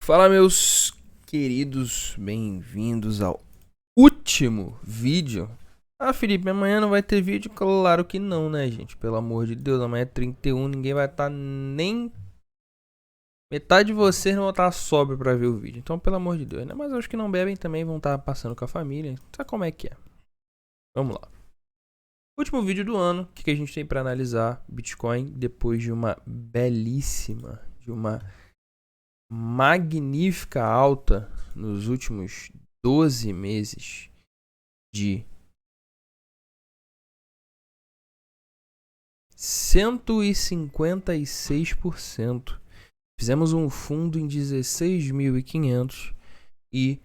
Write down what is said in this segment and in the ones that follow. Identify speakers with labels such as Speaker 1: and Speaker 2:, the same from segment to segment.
Speaker 1: Fala, meus queridos, bem-vindos ao último vídeo. Felipe, amanhã não vai ter vídeo? Claro que não, né, gente? Pelo amor de Deus, amanhã é 31, ninguém vai estar nem... Metade de vocês não vão estar sóbrio pra ver o vídeo. Então, pelo amor de Deus, né? Mas os que não bebem também vão estar passando com a família. Sabe como é que é? Vamos lá. Último vídeo do ano. O que a gente tem pra analisar? Bitcoin, depois de uma belíssima, magnífica alta nos últimos 12 meses de 156%. Fizemos um fundo em 16.500 e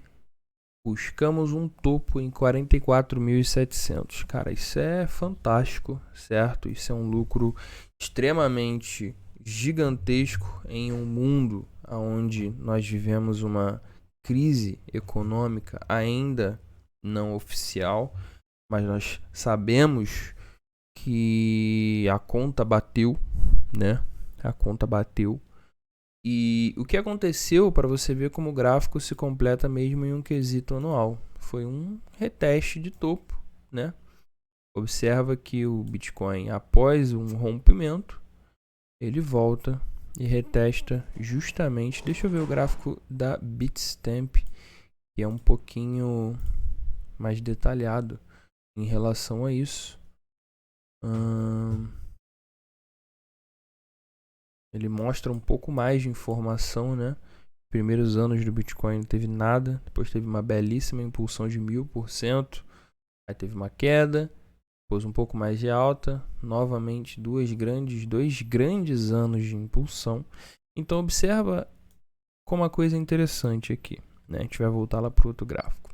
Speaker 1: buscamos um topo em 44.700. Cara, isso é fantástico, certo? Isso é um lucro extremamente gigantesco em um mundo onde nós vivemos uma crise econômica ainda não oficial, mas nós sabemos que a conta bateu, né? A conta bateu. E o que aconteceu, para você ver como o gráfico se completa mesmo em um quesito anual, foi um reteste de topo, né? Observa que o Bitcoin, após um rompimento, ele volta e retesta justamente. Deixa eu ver o gráfico da Bitstamp, que é um pouquinho mais detalhado em relação a isso. Ele mostra um pouco mais de informação, né? Primeiros anos do Bitcoin não teve nada, depois teve uma belíssima impulsão de 1000%, aí teve uma queda, depois um pouco mais de alta, novamente dois grandes anos de impulsão. Então observa como a coisa é interessante aqui, né? A gente vai voltar lá para o outro gráfico.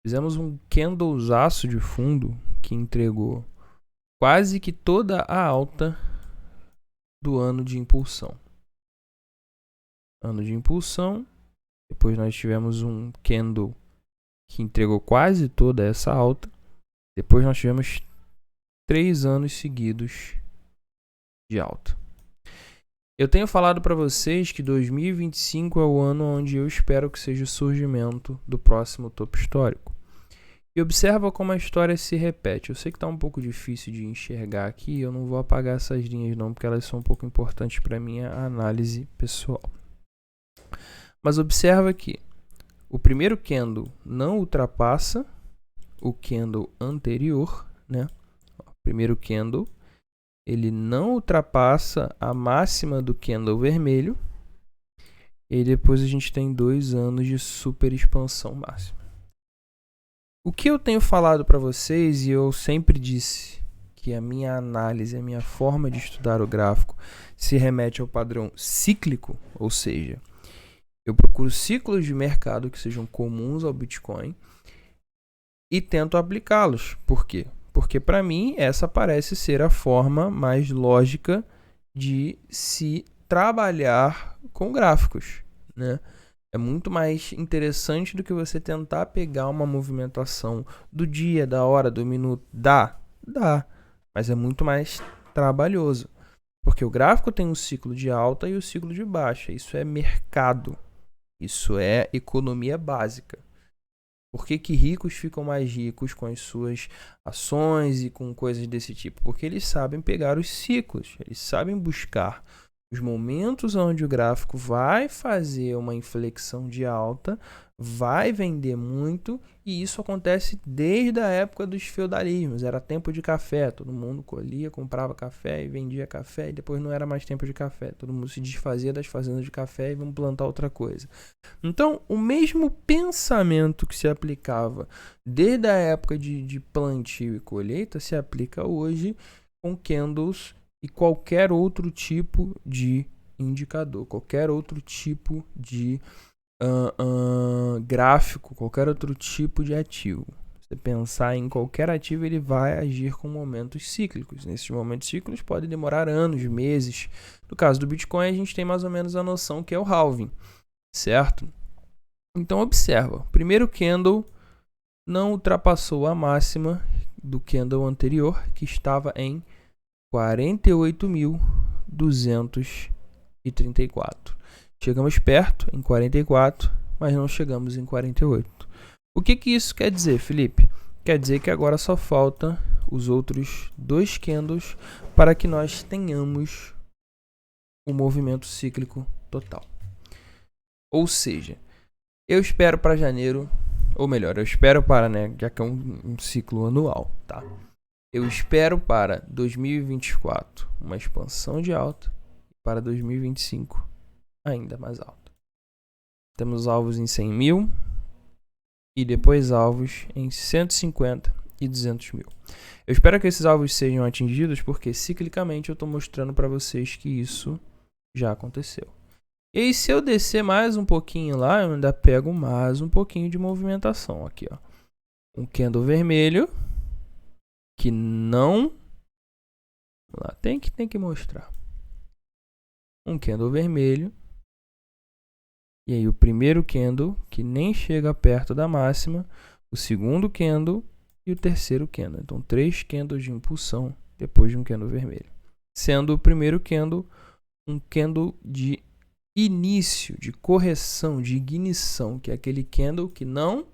Speaker 1: Fizemos um candlezaço de fundo que entregou quase que toda a alta do ano de impulsão. Ano de impulsão, depois nós tivemos um candle que entregou quase toda essa alta. Depois nós tivemos 3 anos seguidos de alta. Eu tenho falado para vocês que 2025 é o ano onde eu espero que seja o surgimento do próximo topo histórico. E observa como a história se repete. Eu sei que está um pouco difícil de enxergar aqui, eu não vou apagar essas linhas não, porque elas são um pouco importantes para minha análise pessoal. Mas observa que o primeiro candle não ultrapassa o candle anterior, né? O primeiro candle, ele não ultrapassa a máxima do candle vermelho. E depois a gente tem 2 anos de super expansão máxima. O que eu tenho falado para vocês, e eu sempre disse que a minha análise, a minha forma de estudar o gráfico se remete ao padrão cíclico, ou seja, eu procuro ciclos de mercado que sejam comuns ao Bitcoin e tento aplicá-los. Por quê? Porque para mim essa parece ser a forma mais lógica de se trabalhar com gráficos, né? É muito mais interessante do que você tentar pegar uma movimentação do dia, da hora, do minuto. Dá, mas é muito mais trabalhoso. Porque o gráfico tem um ciclo de alta e o ciclo de baixa. Isso é mercado. Isso é economia básica. Por que ricos ficam mais ricos com as suas ações e com coisas desse tipo? Porque eles sabem pegar os ciclos, eles sabem buscar os momentos onde o gráfico vai fazer uma inflexão de alta, vai vender muito, e isso acontece desde a época dos feudalismos. Era tempo de café, todo mundo colhia, comprava café e vendia café, e depois não era mais tempo de café, todo mundo se desfazia das fazendas de café e vamos plantar outra coisa. Então, o mesmo pensamento que se aplicava desde a época de plantio e colheita se aplica hoje com candles e qualquer outro tipo de indicador, qualquer outro tipo de gráfico, qualquer outro tipo de ativo. Você pensar em qualquer ativo, ele vai agir com momentos cíclicos. Nesses momentos cíclicos podem demorar anos, meses. No caso do Bitcoin, a gente tem mais ou menos a noção que é o halving, certo? Então observa, o primeiro candle não ultrapassou a máxima do candle anterior, que estava em 48.234. Chegamos perto em 44, mas não chegamos em 48. O que isso quer dizer, Felipe? Quer dizer que agora só falta os outros 2 candles para que nós tenhamos o movimento cíclico total. Ou seja, eu espero para janeiro, ou melhor, eu espero para, já que é um ciclo anual, tá? Eu espero para 2024 uma expansão de alta e para 2025 ainda mais alta. Temos alvos em 100 mil e depois alvos em 150 e 200 mil. Eu espero que esses alvos sejam atingidos porque ciclicamente eu estou mostrando para vocês que isso já aconteceu. E aí, se eu descer mais um pouquinho lá, eu ainda pego mais um pouquinho de movimentação aqui, ó. Um candle vermelho que não... Lá, tem que mostrar. Um candle vermelho. E aí o primeiro candle que nem chega perto da máxima, o segundo candle e o terceiro candle. Então 3 candles de impulsão depois de um candle vermelho. Sendo o primeiro candle um candle de início, de correção, de ignição, que é aquele candle que não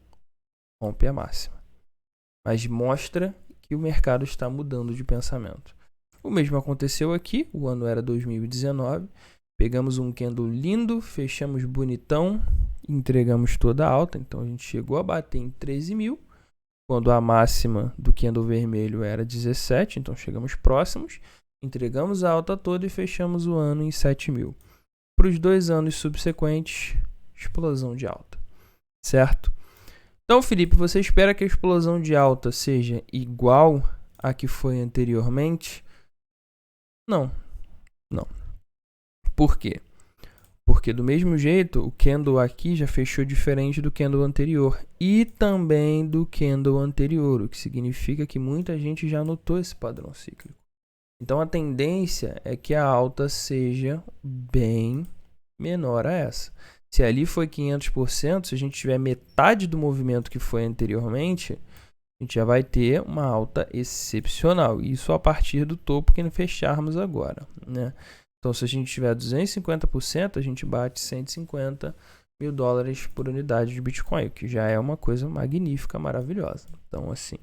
Speaker 1: rompe a máxima, mas mostra que o mercado está mudando de pensamento. O mesmo aconteceu aqui, o ano era 2019, pegamos um candle lindo, fechamos bonitão, entregamos toda a alta, então a gente chegou a bater em 13 mil, quando a máxima do candle vermelho era 17, então chegamos próximos, entregamos a alta toda e fechamos o ano em 7 mil. Para os 2 anos subsequentes, explosão de alta, certo? Então, Felipe, você espera que a explosão de alta seja igual à que foi anteriormente? Não. Por quê? Porque do mesmo jeito, o candle aqui já fechou diferente do candle anterior e também do candle anterior, o que significa que muita gente já notou esse padrão cíclico. Então a tendência é que a alta seja bem menor a essa. Se ali foi 500%, se a gente tiver metade do movimento que foi anteriormente, a gente já vai ter uma alta excepcional. Isso a partir do topo que fecharmos agora, né? Então se a gente tiver 250%, a gente bate 150 mil dólares por unidade de Bitcoin, o que já é uma coisa magnífica, maravilhosa. Então assim,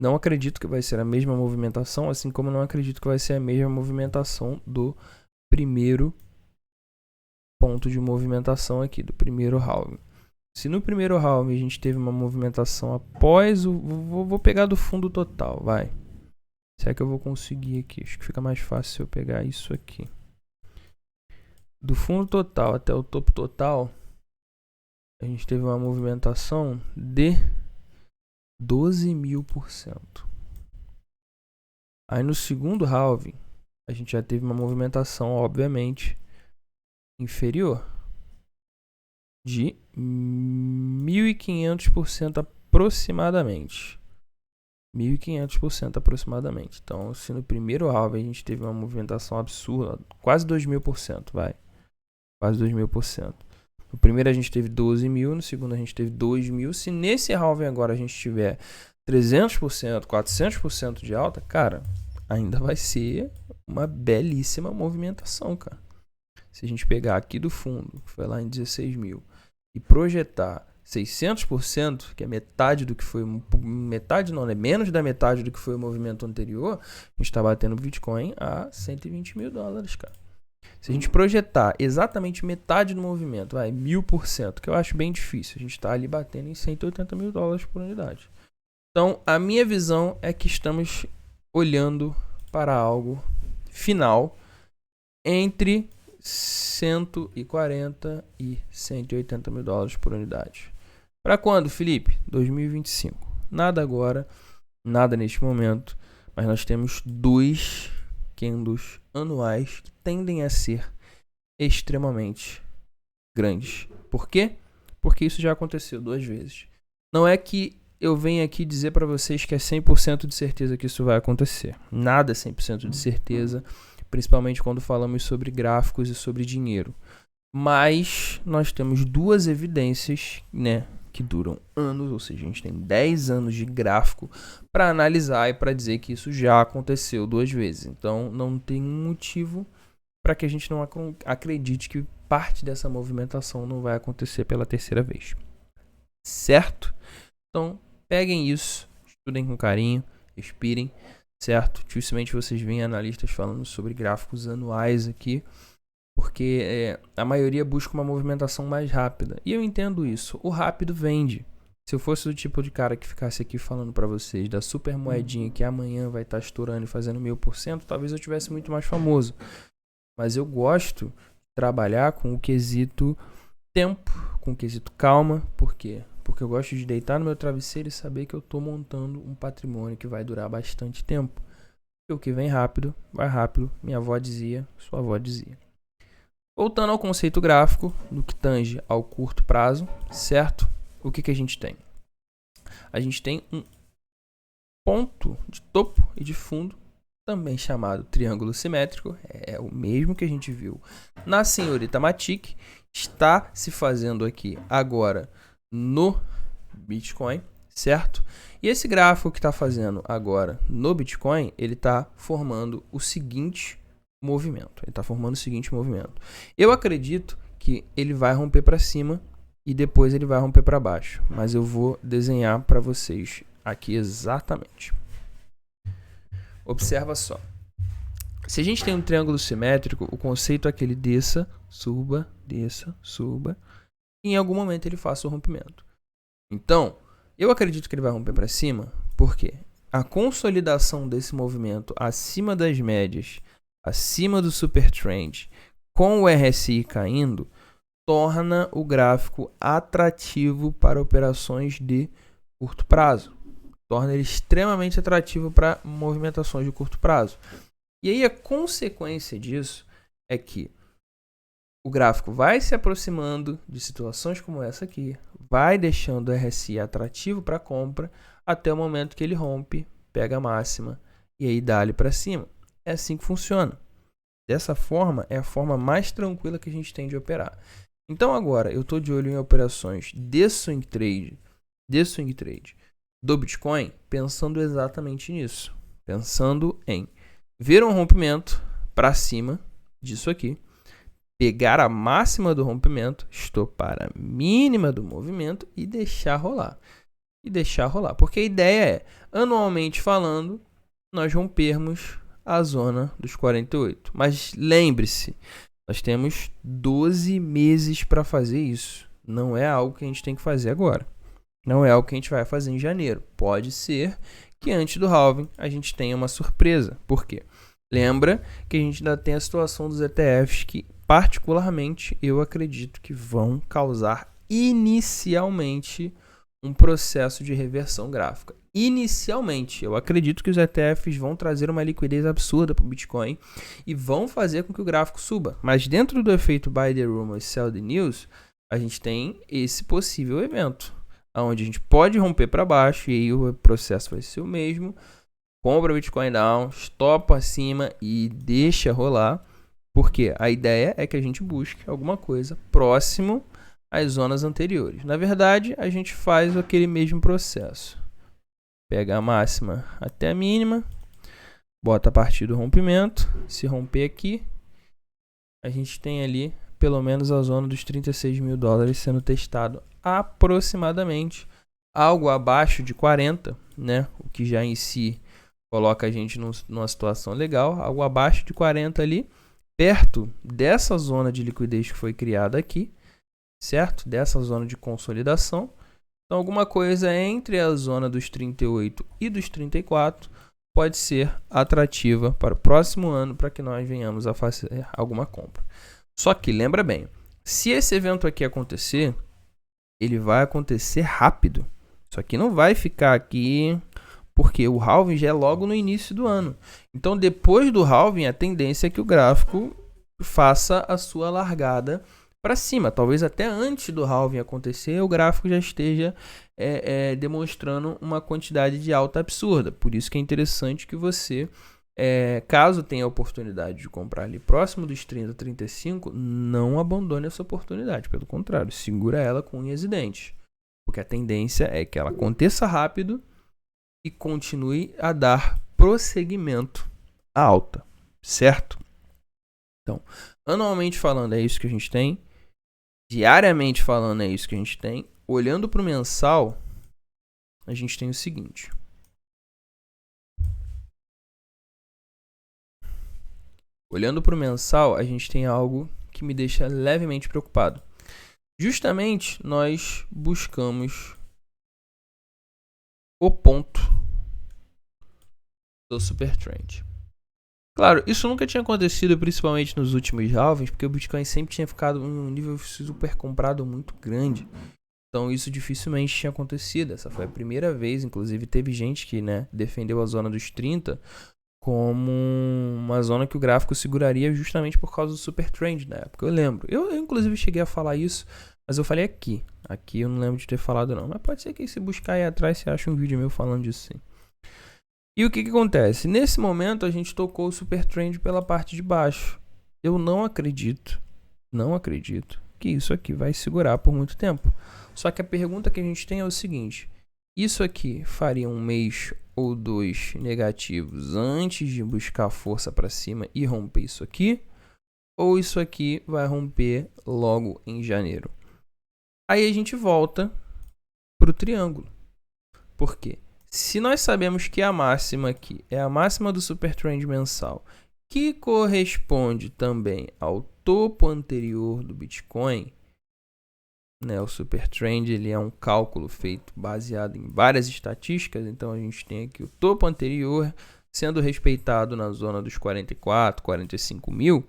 Speaker 1: não acredito que vai ser a mesma movimentação, assim como não acredito que vai ser a mesma movimentação do primeiro ponto de movimentação aqui, do primeiro halving. Se no primeiro halving a gente teve uma movimentação após o... Vou pegar do fundo total, vai. Se é que eu vou conseguir aqui, acho que fica mais fácil se eu pegar isso aqui. Do fundo total até o topo total, a gente teve uma movimentação de 12.000%. Aí no segundo halving, a gente já teve uma movimentação, obviamente, inferior, de 1.500% aproximadamente. 1.500% aproximadamente. Então, se no primeiro halving a gente teve uma movimentação absurda, quase 2.000%, vai. Quase 2.000%. No primeiro a gente teve 12 mil, no segundo a gente teve 2 mil. Se nesse halving agora a gente tiver 300%, 400% de alta, cara, ainda vai ser uma belíssima movimentação, cara. Se a gente pegar aqui do fundo, que foi lá em 16 mil, e projetar 600%, que é metade do que foi, metade não, né? Menos da metade do que foi o movimento anterior, a gente está batendo o Bitcoin a 120 mil dólares, cara. Se a gente projetar exatamente metade do movimento, vai, 1000%, que eu acho bem difícil, a gente está ali batendo em 180 mil dólares por unidade. Então, a minha visão é que estamos olhando para algo final entre 140 e 180 mil dólares por unidade. Para quando, Felipe? 2025. Nada agora, nada neste momento, mas nós temos 2 candles anuais que tendem a ser extremamente grandes. Por quê? Porque isso já aconteceu 2 vezes. Não é que eu venho aqui dizer para vocês que é 100% de certeza que isso vai acontecer. Nada é 100% de certeza, principalmente quando falamos sobre gráficos e sobre dinheiro. Mas nós temos 2 evidências, né, que duram anos, ou seja, a gente tem 10 anos de gráfico para analisar e para dizer que isso já aconteceu 2 vezes. Então não tem motivo para que a gente não acredite que parte dessa movimentação não vai acontecer pela terceira vez. Certo? Então, peguem isso, estudem com carinho, respirem, certo? Dificilmente vocês veem analistas falando sobre gráficos anuais aqui, porque a maioria busca uma movimentação mais rápida. E eu entendo isso. O rápido vende. Se eu fosse do tipo de cara que ficasse aqui falando para vocês da super moedinha que amanhã vai estar estourando e fazendo 1000%, talvez eu tivesse muito mais famoso. Mas eu gosto de trabalhar com o quesito tempo, com o quesito calma. Por quê? Porque eu gosto de deitar no meu travesseiro e saber que eu estou montando um patrimônio que vai durar bastante tempo. E o que vem rápido, vai rápido. Minha avó dizia, sua avó dizia. Voltando ao conceito gráfico, no que tange ao curto prazo, certo? O que a gente tem? A gente tem um ponto de topo e de fundo, também chamado triângulo simétrico, é o mesmo que a gente viu na senhorita Matic, está se fazendo aqui agora no Bitcoin, certo? E esse gráfico que está fazendo agora no Bitcoin, ele está formando o seguinte movimento. Eu acredito que ele vai romper para cima e depois ele vai romper para baixo, mas eu vou desenhar para vocês aqui exatamente. Observa só. Se a gente tem um triângulo simétrico, o conceito é que ele desça, suba, e em algum momento ele faça o rompimento. Então, eu acredito que ele vai romper para cima, porque a consolidação desse movimento acima das médias, acima do super trend, com o RSI caindo, torna o gráfico atrativo para operações de curto prazo. Torna ele extremamente atrativo para movimentações de curto prazo. E aí a consequência disso é que o gráfico vai se aproximando de situações como essa aqui, vai deixando o RSI atrativo para compra até o momento que ele rompe, pega a máxima e aí dá-lhe para cima. É assim que funciona. Dessa forma, é a forma mais tranquila que a gente tem de operar. Então agora, eu estou de olho em operações de swing trade do Bitcoin, pensando exatamente nisso. Pensando em ver um rompimento para cima disso aqui, pegar a máxima do rompimento, estopar a mínima do movimento e deixar rolar. Porque a ideia é, anualmente falando, nós rompermos a zona dos 48. Mas lembre-se, nós temos 12 meses para fazer isso. Não é algo que a gente tem que fazer agora. Não é algo que a gente vai fazer em janeiro. Pode ser que antes do halving a gente tenha uma surpresa. Por quê? Lembra que a gente ainda tem a situação dos ETFs que, particularmente, eu acredito que vão causar inicialmente um processo de reversão gráfica. Inicialmente, eu acredito que os ETFs vão trazer uma liquidez absurda para o Bitcoin e vão fazer com que o gráfico suba. Mas dentro do efeito Buy the Rumor, Sell the News, a gente tem esse possível evento, onde a gente pode romper para baixo e aí o processo vai ser o mesmo. Compra o Bitcoin down, estopa acima e deixa rolar, porque a ideia é que a gente busque alguma coisa próximo às zonas anteriores. Na verdade, a gente faz aquele mesmo processo. Pega a máxima até a mínima, bota a partir do rompimento. Se romper aqui, a gente tem ali pelo menos a zona dos 36 mil dólares sendo testado aproximadamente, algo abaixo de 40, né? O que já em si coloca a gente numa situação legal, algo abaixo de 40 ali, perto dessa zona de liquidez que foi criada aqui, certo? Dessa zona de consolidação. Então, alguma coisa entre a zona dos 38 e dos 34 pode ser atrativa para o próximo ano, para que nós venhamos a fazer alguma compra. Só que, lembra bem, se esse evento aqui acontecer, ele vai acontecer rápido. Isso aqui não vai ficar aqui, porque o halving já é logo no início do ano. Então, depois do halving, a tendência é que o gráfico faça a sua largada para cima. Talvez até antes do halving acontecer, o gráfico já esteja demonstrando uma quantidade de alta absurda. Por isso que é interessante que você, caso tenha a oportunidade de comprar ali próximo dos 30, 35, não abandone essa oportunidade. Pelo contrário, segura ela com unhas e dentes. Porque a tendência é que ela aconteça rápido e continue a dar prosseguimento à alta, certo? Então, anualmente falando, é isso que a gente tem. Diariamente falando, é isso que a gente tem. Olhando para o mensal, a gente tem o seguinte. Olhando para o mensal, a gente tem algo que me deixa levemente preocupado. Justamente, nós buscamos o ponto do Super Trend. Claro, isso nunca tinha acontecido, principalmente nos últimos halvings, porque o Bitcoin sempre tinha ficado em um nível super comprado muito grande. Então isso dificilmente tinha acontecido. Essa foi a primeira vez, inclusive teve gente que, né, defendeu a zona dos 30 como uma zona que o gráfico seguraria justamente por causa do Super Trend na época. Eu lembro. Eu inclusive cheguei a falar isso, mas eu falei aqui. Aqui eu não lembro de ter falado não. Mas pode ser que se buscar aí atrás você acha um vídeo meu falando disso sim. E o que acontece? Nesse momento a gente tocou o Super Trend pela parte de baixo. Eu não acredito que isso aqui vai segurar por muito tempo. Só que a pergunta que a gente tem é o seguinte: isso aqui faria um mês ou dois negativos antes de buscar força para cima e romper isso aqui? Ou isso aqui vai romper logo em janeiro? Aí a gente volta para o triângulo. Por quê? Se nós sabemos que a máxima aqui é a máxima do Super Trend mensal, que corresponde também ao topo anterior do Bitcoin, né, o Super Trend ele é um cálculo feito baseado em várias estatísticas, então a gente tem aqui o topo anterior sendo respeitado na zona dos 44, 45 mil.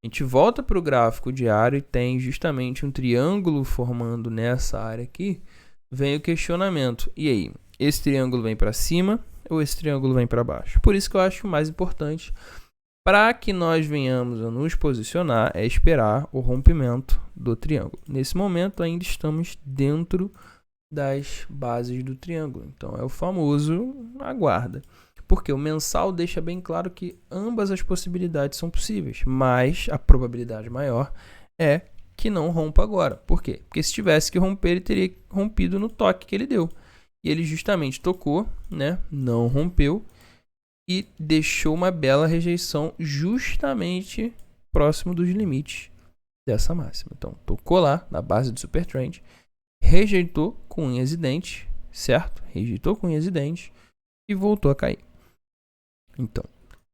Speaker 1: A gente volta para o gráfico diário e tem justamente um triângulo formando nessa área aqui. Vem o questionamento: e aí, esse triângulo vem para cima ou esse triângulo vem para baixo? Por isso que eu acho mais importante para que nós venhamos a nos posicionar é esperar o rompimento do triângulo. Nesse momento ainda estamos dentro das bases do triângulo, então é o famoso aguarda. Porque o mensal deixa bem claro que ambas as possibilidades são possíveis, mas a probabilidade maior é que não rompa agora. Por quê? Porque se tivesse que romper, ele teria rompido no toque que ele deu. E ele justamente tocou, né? Não rompeu e deixou uma bela rejeição justamente próximo dos limites dessa máxima. Então, tocou lá na base do Super Trend, rejeitou com unhas e dentes, certo? Rejeitou com unhas e dentes e voltou a cair. Então,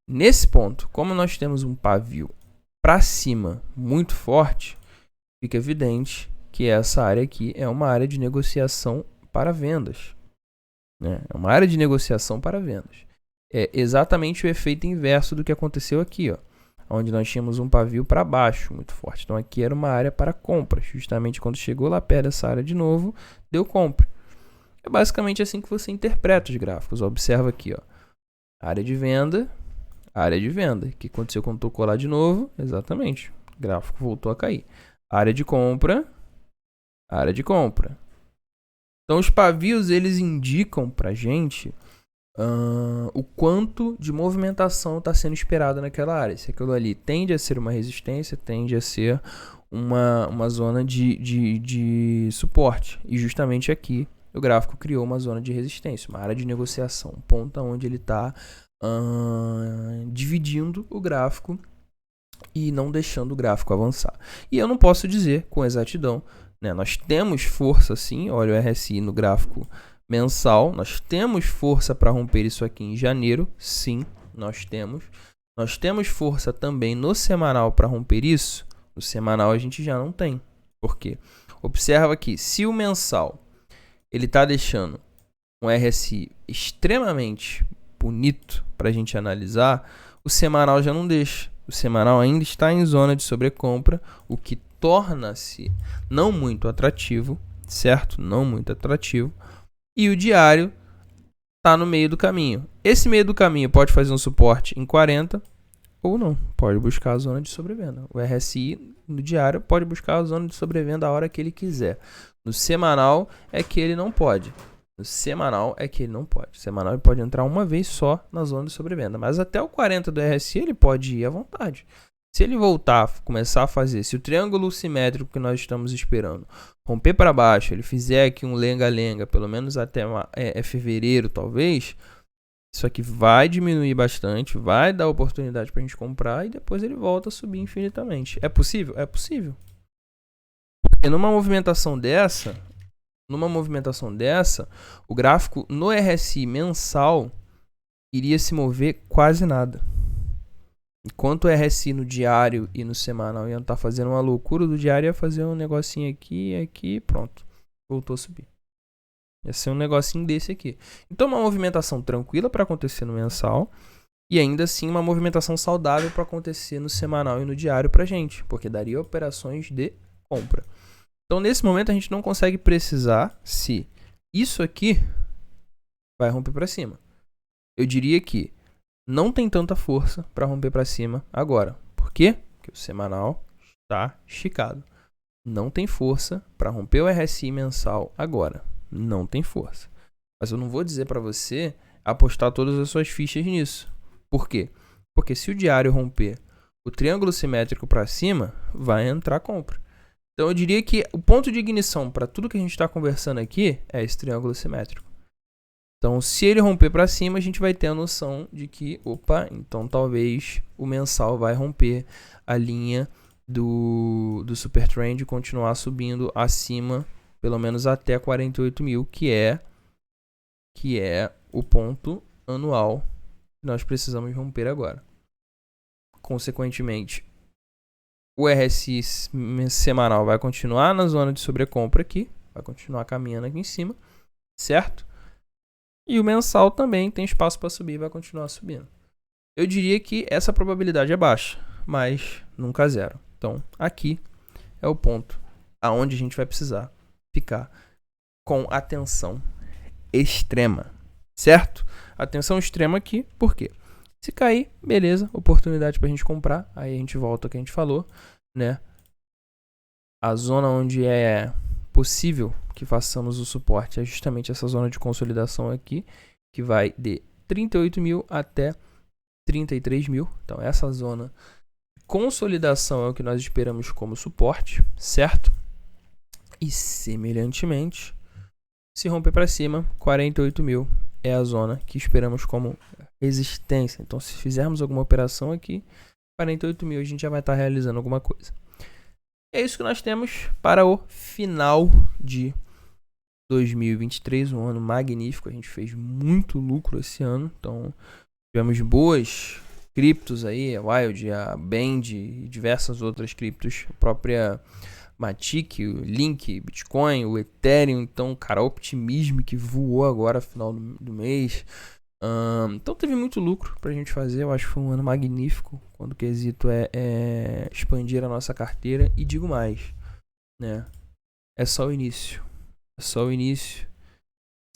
Speaker 1: nesse ponto, como nós temos um pavio para cima muito forte, fica evidente que essa área aqui é uma área de negociação para vendas. Né? É uma área de negociação para vendas. É exatamente o efeito inverso do que aconteceu aqui, ó, onde nós tínhamos um pavio para baixo muito forte. Então aqui era uma área para compra. Justamente quando chegou lá perto dessa área de novo, deu compra. É basicamente assim que você interpreta os gráficos. Observa aqui, ó, área de venda. O que aconteceu quando tocou lá de novo? Exatamente. O gráfico voltou a cair. Área de compra. Então os pavios eles indicam para gente o quanto de movimentação está sendo esperada naquela área. Se aquilo ali tende a ser uma resistência, tende a ser uma zona de suporte. E justamente aqui o gráfico criou uma zona de resistência, uma área de negociação, um ponto onde ele está dividindo o gráfico e não deixando o gráfico avançar. E eu não posso dizer com exatidão, né? Nós temos força sim, olha o RSI no gráfico mensal, nós temos força para romper isso aqui em janeiro, sim, nós temos. Nós temos força também no semanal para romper isso. No semanal a gente já não tem. Por quê? Observa aqui, se o mensal ele está deixando um RSI extremamente bonito para a gente analisar, o semanal já não deixa. O semanal ainda está em zona de sobrecompra, o que torna-se não muito atrativo, certo? Não muito atrativo. E o diário está no meio do caminho. Esse meio do caminho pode fazer um suporte em 40 ou não. Pode buscar a zona de sobrevenda. O RSI no diário pode buscar a zona de sobrevenda a hora que ele quiser. No semanal é que ele não pode. O semanal ele pode entrar uma vez só na zona de sobrevenda. Mas até o 40 do RSI ele pode ir à vontade. Se ele voltar, começar a fazer, se o triângulo simétrico que nós estamos esperando romper para baixo, ele fizer aqui um lenga-lenga, pelo menos até fevereiro talvez, Isso aqui vai diminuir bastante, vai dar oportunidade pra gente comprar e depois ele volta a subir infinitamente. É possível? É possível. Porque numa movimentação dessa, o gráfico no RSI mensal iria se mover quase nada. Enquanto o RSI no diário e no semanal iam estar fazendo uma loucura, do diário ia fazer um negocinho aqui, pronto. Voltou a subir. Ia ser um negocinho desse aqui. Então, uma movimentação tranquila para acontecer no mensal. E ainda assim, uma movimentação saudável para acontecer no semanal e no diário pra gente. Porque daria operações de compra. Então, nesse momento, a gente não consegue precisar se isso aqui vai romper para cima. Eu diria que não tem tanta força para romper para cima agora. Por quê? Porque o semanal está esticado. Não tem força para romper o RSI mensal agora. Não tem força. Mas eu não vou dizer para você apostar todas as suas fichas nisso. Por quê? Porque se o diário romper o triângulo simétrico para cima, vai entrar compra. Então eu diria que o ponto de ignição para tudo que a gente está conversando aqui é esse triângulo simétrico. Então, se ele romper para cima, a gente vai ter a noção de que, então talvez o mensal vai romper a linha do super trend e continuar subindo acima, pelo menos até 48 mil, que é o ponto anual que nós precisamos romper agora. Consequentemente, o RSI semanal vai continuar na zona de sobrecompra aqui, vai continuar caminhando aqui em cima, certo? E o mensal também tem espaço para subir e vai continuar subindo. Eu diria que essa probabilidade é baixa, mas nunca zero. Então, aqui é o ponto aonde a gente vai precisar ficar com atenção extrema, certo? Atenção extrema aqui, por quê? Se cair, beleza, oportunidade para a gente comprar. Aí a gente volta ao que a gente falou, né? A zona onde é possível que façamos o suporte é justamente essa zona de consolidação aqui, que vai de 38 mil até 33 mil. Então, essa zona de consolidação é o que nós esperamos como suporte, certo? E, semelhantemente, se romper para cima, 48 mil é a zona que esperamos como resistência. Então, se fizermos alguma operação aqui, 48 mil a gente já vai estar realizando alguma coisa. É isso que nós temos para o final de 2023, um ano magnífico. A gente fez muito lucro esse ano, então tivemos boas criptos aí, a Wild, a Band e diversas outras criptos, a própria Matic, o Link, Bitcoin, o Ethereum. Então, cara, Optimism que voou agora no final do mês. Então teve muito lucro pra gente fazer. Eu acho que foi um ano magnífico, quando o quesito é expandir a nossa carteira. E digo mais, né? É só o início. É só o início.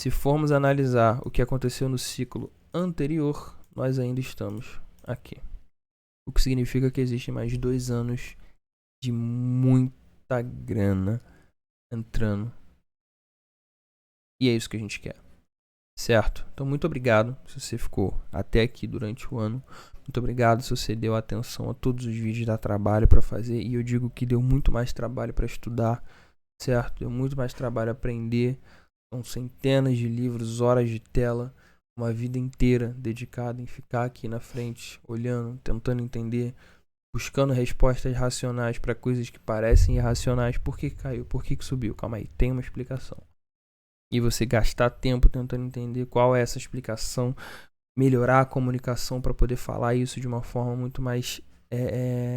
Speaker 1: Se formos analisar o que aconteceu no ciclo anterior, nós ainda estamos aqui. O que significa que existem mais 2 anos de muita grana entrando. E é isso que a gente quer. Certo? Então, muito obrigado se você ficou até aqui durante o ano. Muito obrigado se você deu atenção a todos os vídeos, dá trabalho para fazer. E eu digo que deu muito mais trabalho para estudar, certo? Deu muito mais trabalho aprender. São centenas de livros, horas de tela, uma vida inteira dedicada em ficar aqui na frente, olhando, tentando entender, buscando respostas racionais para coisas que parecem irracionais. Por que caiu? Por que subiu? Calma aí, tem uma explicação. E você gastar tempo tentando entender qual é essa explicação, melhorar a comunicação para poder falar isso de uma forma muito mais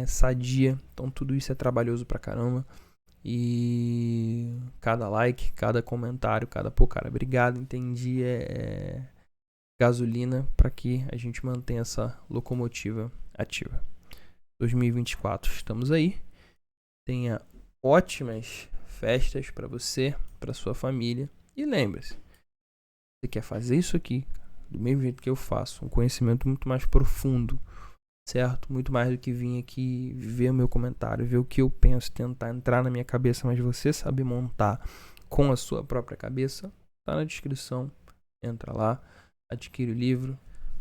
Speaker 1: sadia. Então tudo isso é trabalhoso pra caramba. E cada like, cada comentário, cara, obrigado, entendi, gasolina para que a gente mantenha essa locomotiva ativa. 2024, estamos aí. Tenha ótimas festas para você, para sua família. E lembre-se, você quer fazer isso aqui do mesmo jeito que eu faço, um conhecimento muito mais profundo, certo? Muito mais do que vir aqui ver o meu comentário, ver o que eu penso, tentar entrar na minha cabeça, mas você saber montar com a sua própria cabeça, tá na descrição, entra lá, adquire o livro,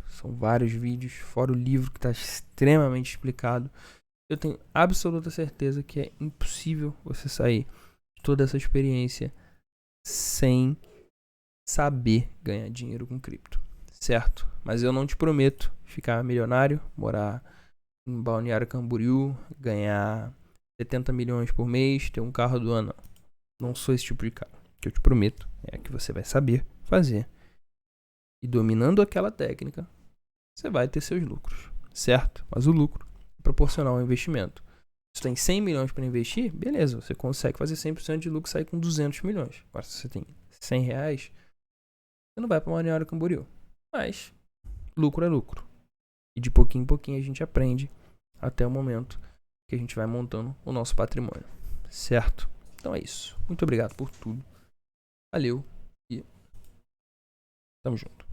Speaker 1: são vários vídeos, fora o livro que está extremamente explicado. Eu tenho absoluta certeza que é impossível você sair de toda essa experiência sem saber ganhar dinheiro com cripto, certo? Mas eu não te prometo ficar milionário, morar em Balneário Camboriú, ganhar 70 milhões por mês, ter um carro do ano. Não sou esse tipo de cara. O que eu te prometo é que você vai saber fazer. E dominando aquela técnica, você vai ter seus lucros, certo? Mas o lucro é proporcional ao investimento. Se você tem 100 milhões para investir, beleza, você consegue fazer 100% de lucro e sair com 200 milhões. Agora, se você tem 100 reais, você não vai para Balneário Camboriú. Mas lucro é lucro. E de pouquinho em pouquinho a gente aprende até o momento que a gente vai montando o nosso patrimônio, certo? Então é isso. Muito obrigado por tudo. Valeu e tamo junto.